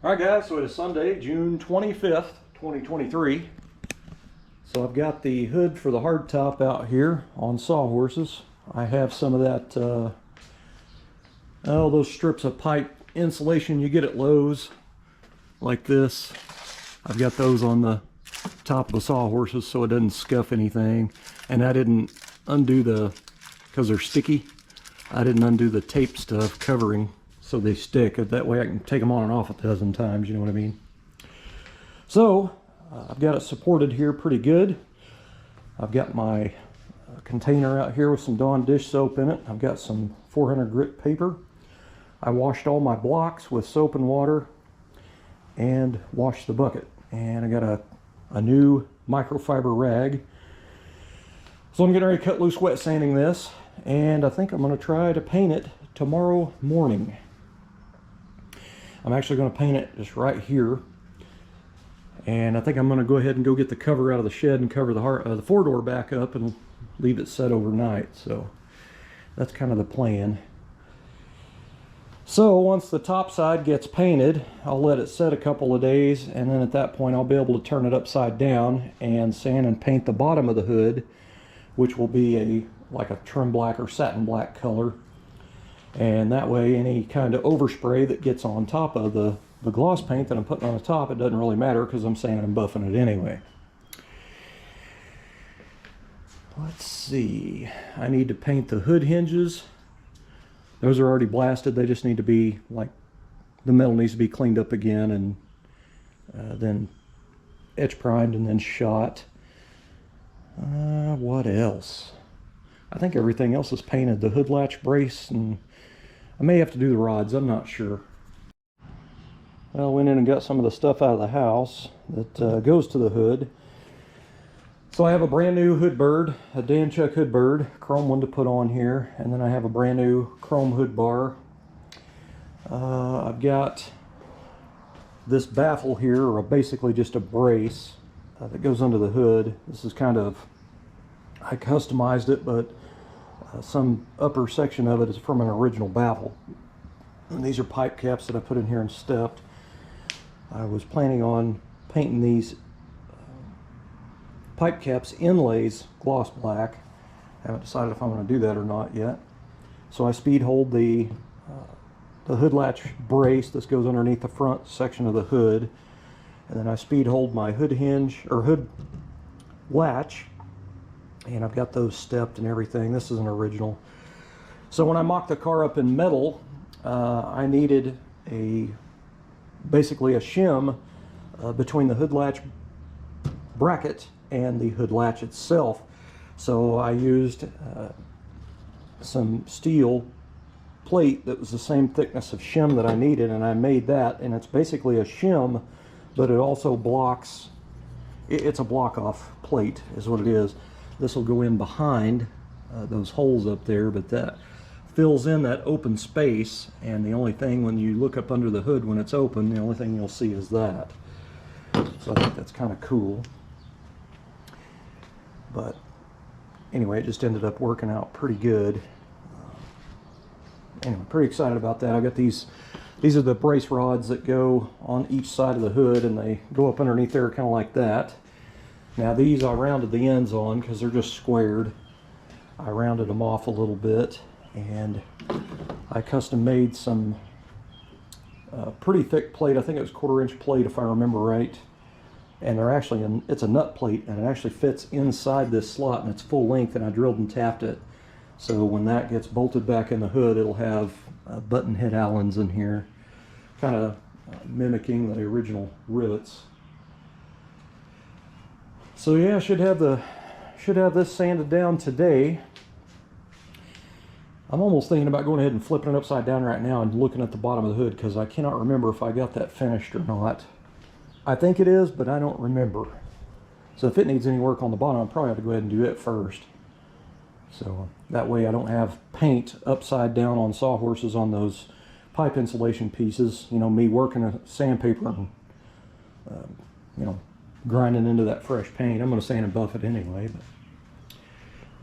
All right, guys, so it is Sunday, June 25th, 2023. So I've got the hood for the hardtop out here on sawhorses. I have some of that, those strips of pipe insulation you get at Lowe's, like this. I've got those on the top of the sawhorses so it doesn't scuff anything. And I didn't undo because they're sticky, I didn't undo the tape stuff covering so they stick. That way I can take them on and off a dozen times, you know what I mean? So I've got it supported here pretty good. I've got my container out here with some Dawn dish soap in it. I've got some 400 grit paper. I washed all my blocks with soap and water and washed the bucket. And I got a new microfiber rag. So I'm getting ready to cut loose wet sanding this, and I think I'm going to try to paint it tomorrow morning. I'm actually going to paint it just right here, and I think I'm going to go ahead and go get the cover out of the shed and cover the four-door back up and leave it set overnight. So that's kind of the plan. So once the top side gets painted, I'll let it set a couple of days, and then at that point I'll be able to turn it upside down and sand and paint the bottom of the hood, which will be like a trim black or satin black color. And that way any kind of overspray that gets on top of the gloss paint that I'm putting on the top, it doesn't really matter because I'm sanding and buffing it anyway. Let's see, I need to paint the hood hinges. Those are already blasted. They just need to be, like, the metal needs to be cleaned up again and then etch primed and then shot. What else? I think everything else is painted. The hood latch brace, and I may have to do the rods, I'm not sure. Well, I went in and got some of the stuff out of the house that goes to the hood. So I have a brand new hood bird, a Danchuck hood bird, chrome one to put on here, and then I have a brand new chrome hood bar. I've got this baffle here, or basically just a brace that goes under the hood. This is kind of, I customized it, but some upper section of it is from an original baffle. And these are pipe caps that I put in here and stepped. I was planning on painting these pipe caps inlays gloss black. I haven't decided if I'm going to do that or not yet. So I speed hold the hood latch brace that goes underneath the front section of the hood, and then I speed hold my hood hinge or hood latch, and I've got those stepped and everything. This is an original. So when I mocked the car up in metal, I needed basically a shim between the hood latch bracket and the hood latch itself. So I used some steel plate that was the same thickness of shim that I needed, and I made that, and it's basically a shim, but it also blocks, it's a block off plate is what it is. This will go in behind those holes up there, but that fills in that open space, and the only thing when you look up under the hood when it's open, the only thing you'll see is that. So I think that's kind of cool. But anyway, it just ended up working out pretty good. Anyway, pretty excited about that. I got these are the brace rods that go on each side of the hood, and they go up underneath there kind of like that. Now these I rounded the ends on because they're just squared. I rounded them off a little bit, and I custom made some pretty thick plate. I think it was 1/4 inch plate if I remember right. And they're actually, it's a nut plate, and it actually fits inside this slot, and it's full length, and I drilled and tapped it. So when that gets bolted back in the hood, it'll have button head Allens in here, kind of mimicking the original rivets. So yeah, should have this sanded down today. I'm almost thinking about going ahead and flipping it upside down right now and looking at the bottom of the hood, because I cannot remember if I got that finished or not. I think it is, but I don't remember. So if it needs any work on the bottom, I'll probably have to go ahead and do it first. So that way I don't have paint upside down on sawhorses on those pipe insulation pieces. You know, me working a sandpaper and, you know, grinding into that fresh paint. I'm going to sand and buff it anyway, but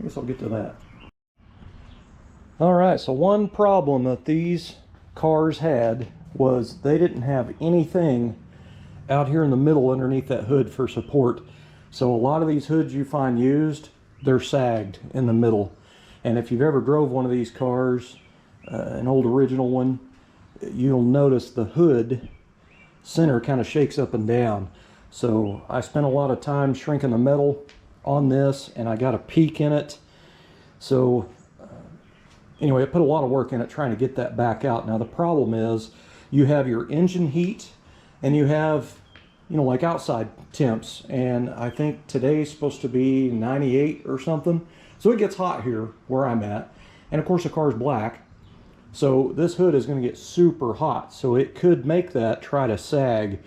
I guess I'll get to that. All right, so one problem that these cars had was they didn't have anything out here in the middle underneath that hood for support. So a lot of these hoods you find used, they're sagged in the middle. And if you've ever drove one of these cars, an old original one, you'll notice the hood center kind of shakes up and down. So I spent a lot of time shrinking the metal on this, and I got a peak in it. So anyway, I put a lot of work in it trying to get that back out. Now the problem is you have your engine heat and you have, you know, like outside temps, and I think today's supposed to be 98 or something. So it gets hot here where I'm at, and of course the car's black, so this hood is going to get super hot, so it could make that try to sag.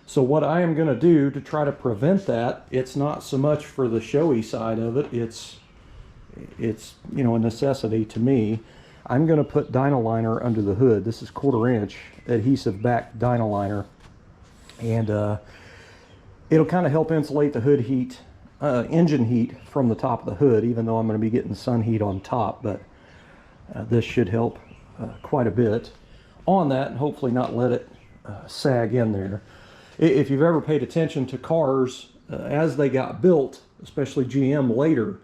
So what I am going to do to try to prevent that, it's not so much for the showy side of it, it's you know, a necessity to me. I'm going to put Dynaliner under the hood. This is 1/4 inch adhesive back Dynaliner, and it'll kind of help insulate the hood heat, engine heat from the top of the hood, even though I'm going to be getting sun heat on top. But this should help quite a bit on that, and hopefully not let it sag in there. If you've ever paid attention to cars as they got built, especially GM later,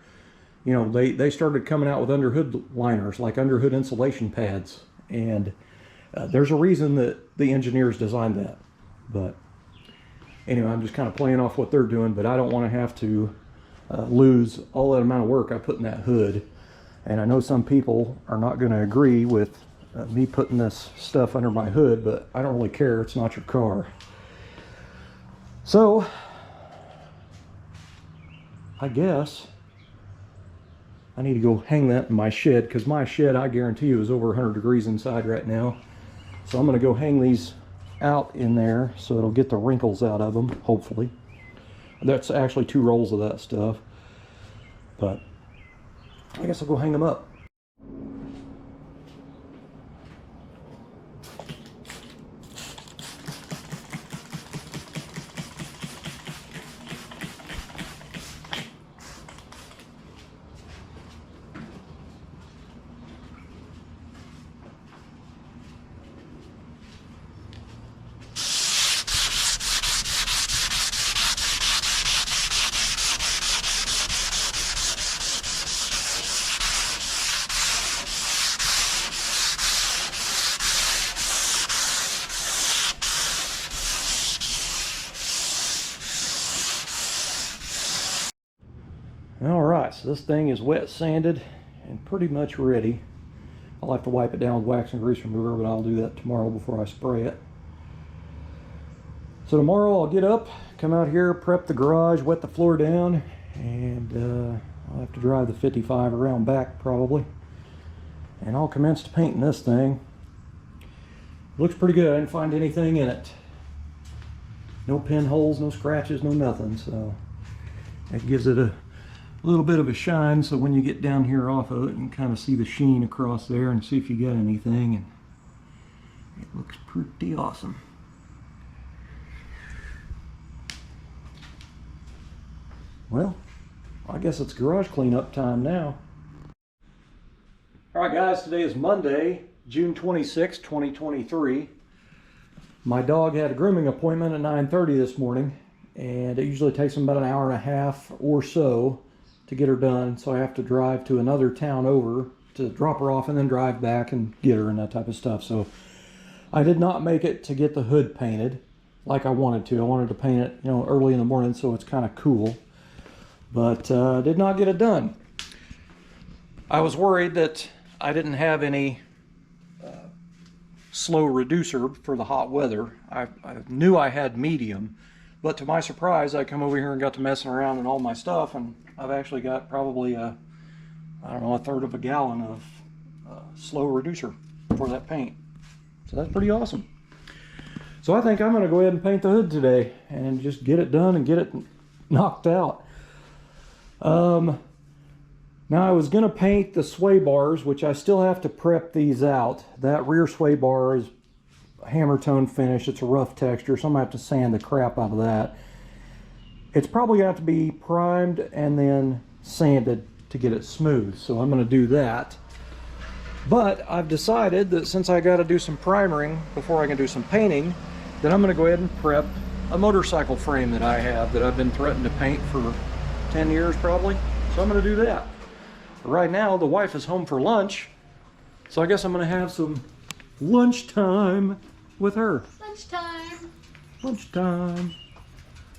you know, they started coming out with underhood liners, like underhood insulation pads, and there's a reason that the engineers designed that. But anyway, I'm just kind of playing off what they're doing, but I don't want to have to lose all that amount of work I put in that hood. And I know some people are not going to agree with me putting this stuff under my hood, but I don't really care. It's not your car. So I guess I need to go hang that in my shed, because my shed, I guarantee you, is over 100 degrees inside right now. So I'm going to go hang these out in there so it'll get the wrinkles out of them, hopefully. That's actually 2 rolls of that stuff, but I guess I'll go hang them up. Alright, so this thing is wet sanded and pretty much ready. I'll have to wipe it down with wax and grease remover, but I'll do that tomorrow before I spray it. So tomorrow I'll get up, come out here, prep the garage, wet the floor down, and I'll have to drive the 55 around back probably. And I'll commence to painting this thing. Looks pretty good. I didn't find anything in it. No pinholes, no scratches, no nothing. So that gives it a little bit of a shine, so when you get down here off of it, you can kind of see the sheen across there and see if you get anything, and it looks pretty awesome. Well, I guess it's garage cleanup time now. Alright guys, today is Monday, June 26, 2023. My dog had a grooming appointment at 9:30 this morning, and it usually takes him about an hour and a half or so to get her done, so I have to drive to another town over to drop her off and then drive back and get her and that type of stuff. So I did not make it to get the hood painted like I wanted to. I wanted to paint it, you know, early in the morning so it's kind of cool, but did not get it done. I was worried that I didn't have any slow reducer for the hot weather. I knew I had medium, but to my surprise, I come over here and got to messing around in all my stuff, and I've actually got probably I don't know, 1/3 of a gallon of slow reducer for that paint. So that's pretty awesome. So I think I'm going to go ahead and paint the hood today and just get it done and get it knocked out. Now I was going to paint the sway bars, which I still have to prep these out. That rear sway bar is hammer tone finish. It's a rough texture, so I'm going to have to sand the crap out of that. It's probably going to have to be primed and then sanded to get it smooth, so I'm going to do that. But I've decided that since I got to do some primering before I can do some painting, then I'm going to go ahead and prep a motorcycle frame that I have that I've been threatening to paint for 10 years probably. So I'm going to do that. Right now, the wife is home for lunch, so I guess I'm going to have some lunchtime with her. Lunchtime. Lunchtime.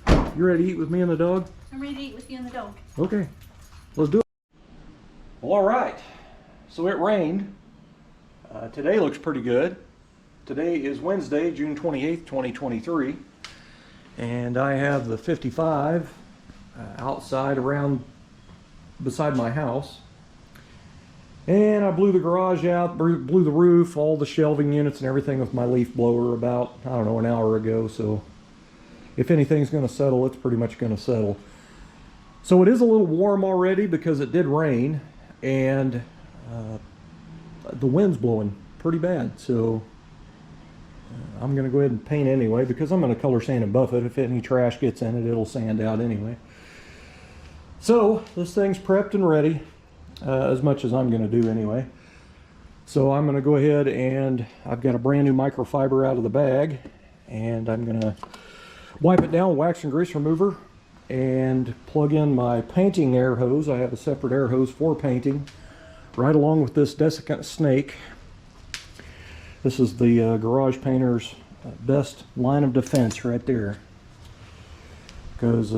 You ready to eat with me and the dog? I'm ready to eat with you and the dog. Okay, let's do it. Well, all right. So it rained. Today looks pretty good. Today is Wednesday, June 28th, 2023. And I have the 55 outside around beside my house. And I blew the garage out, blew the roof, all the shelving units and everything with my leaf blower about, I don't know, an hour ago. So if anything's going to settle, it's pretty much going to settle. So it is a little warm already because it did rain, and the wind's blowing pretty bad. So I'm going to go ahead and paint anyway because I'm going to color sand and buff it. If any trash gets in it, it'll sand out anyway. So this thing's prepped and ready, as much as I'm going to do anyway. So I'm going to go ahead and I've got a brand new microfiber out of the bag, and I'm going to wipe it down with wax and grease remover and plug in my painting air hose. I have a separate air hose for painting, right along with this desiccant snake. This is the garage painter's best line of defense right there, because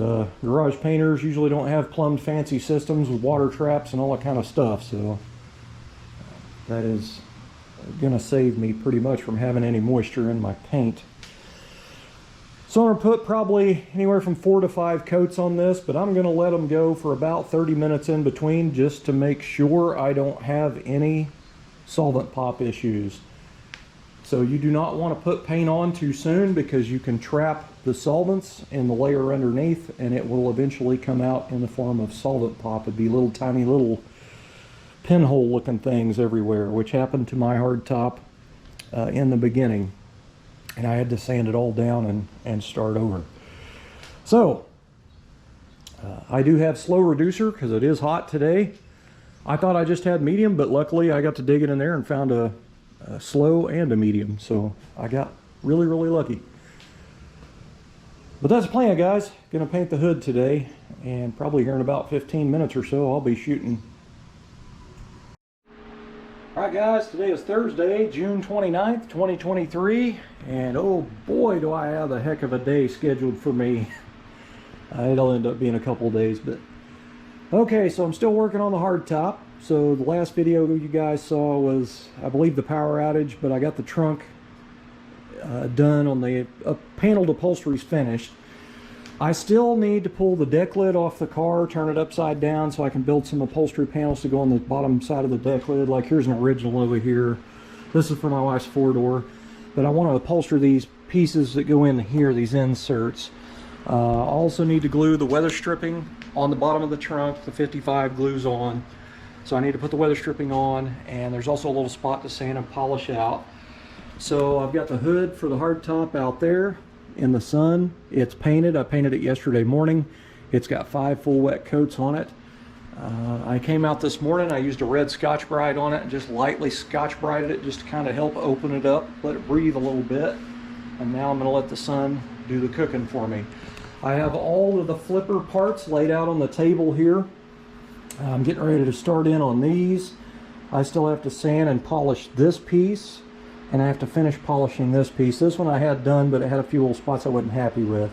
garage painters usually don't have plumbed fancy systems with water traps and all that kind of stuff. So that is gonna save me pretty much from having any moisture in my paint. So I'm going to put probably anywhere from 4 to 5 coats on this, but I'm going to let them go for about 30 minutes in between just to make sure I don't have any solvent pop issues. So you do not want to put paint on too soon because you can trap the solvents in the layer underneath, and it will eventually come out in the form of solvent pop. It'd be little tiny little pinhole looking things everywhere, which happened to my hardtop in the beginning. And I had to sand it all down and start over. So I do have slow reducer because it is hot today. I thought I just had medium, but luckily I got to dig it in there and found a slow and a medium. So I got really, really lucky. But that's the plan, guys. Gonna paint the hood today, and probably here in about 15 minutes or so I'll be shooting. Alright guys, today is Thursday, June 29th, 2023, and oh boy do I have a heck of a day scheduled for me. It'll end up being a couple days, but okay, so I'm still working on the hardtop. So the last video you guys saw was, I believe, the power outage, but I got the trunk done on the paneled upholstery's finished. I still need to pull the deck lid off the car, turn it upside down so I can build some upholstery panels to go on the bottom side of the deck lid. Like here's an original over here. This is for my wife's 4-door. But I want to upholster these pieces that go in here, these inserts. I also need to glue the weather stripping on the bottom of the trunk. The 55 glues on. So I need to put the weather stripping on, and there's also a little spot to sand and polish out. So I've got the hood for the hardtop out there in the sun. It's painted. I painted it yesterday morning. It's got 5 full wet coats on it. I came out this morning. I used a red Scotch-Brite on it and just lightly Scotch-Brited it just to kind of help open it up, let it breathe a little bit. And now I'm going to let the sun do the cooking for me. I have all of the flipper parts laid out on the table here. I'm getting ready to start in on these. I still have to sand and polish this piece, and I have to finish polishing this piece. This one I had done, but it had a few little spots I wasn't happy with.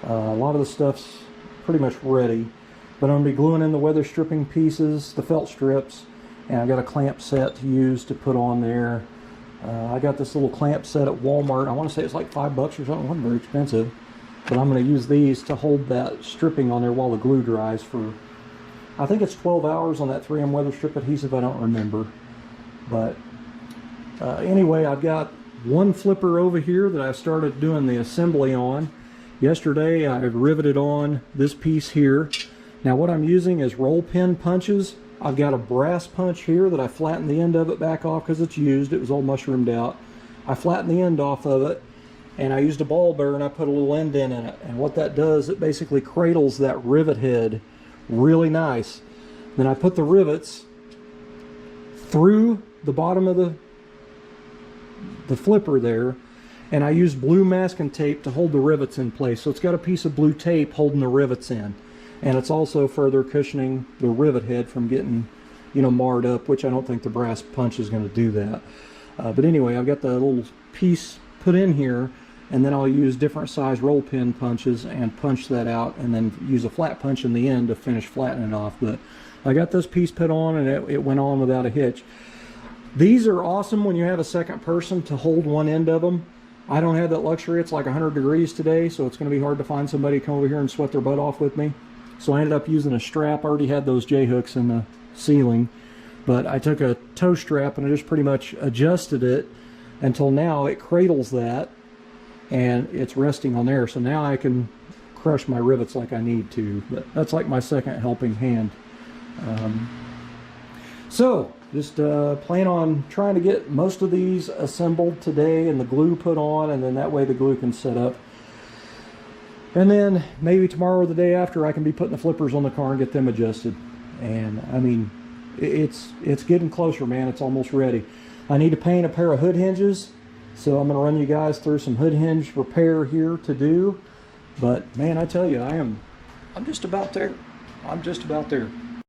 A lot of the stuff's pretty much ready, but I'm going to be gluing in the weather stripping pieces, the felt strips, and I got a clamp set to use to put on there. I got this little clamp set at Walmart. I want to say it's like $5 or something. It wasn't very expensive, but I'm going to use these to hold that stripping on there while the glue dries for, I think it's 12 hours on that 3M weather strip adhesive. I don't remember, but anyway, I've got one flipper over here that I started doing the assembly on. Yesterday I riveted on this piece here. Now what I'm using is roll pin punches. I've got a brass punch here that I flattened the end of it back off because it's used. It was all mushroomed out. I flattened the end off of it, and I used a ball bearer and I put a little end in it. And what that does, it basically cradles that rivet head really nice. Then I put the rivets through the bottom of the flipper there, and I used blue masking tape to hold the rivets in place. So it's got a piece of blue tape holding the rivets in, and it's also further cushioning the rivet head from getting, you know, marred up, which I don't think the brass punch is going to do that. But anyway, I've got the little piece put in here, and then I'll use different size roll pin punches and punch that out, and then use a flat punch in the end to finish flattening it off. But I got this piece put on, and it went on without a hitch. These are awesome when you have a second person to hold one end of them. I don't have that luxury. It's like 100 degrees today, so it's going to be hard to find somebody to come over here and sweat their butt off with me. So I ended up using a strap. I already had those J-hooks in the ceiling, but I took a toe strap and I just pretty much adjusted it until now it cradles that, and it's resting on there. So now I can crush my rivets like I need to. But that's like my second helping hand. So just plan on trying to get most of these assembled today and the glue put on, and then that way the glue can set up. And then maybe tomorrow or the day after I can be putting the flippers on the car and get them adjusted. And I mean, it's getting closer, man. It's almost ready. I need to paint a pair of hood hinges, so I'm going to run you guys through some hood hinge repair here to do. But man, I tell you, I'm just about there. I'm just about there.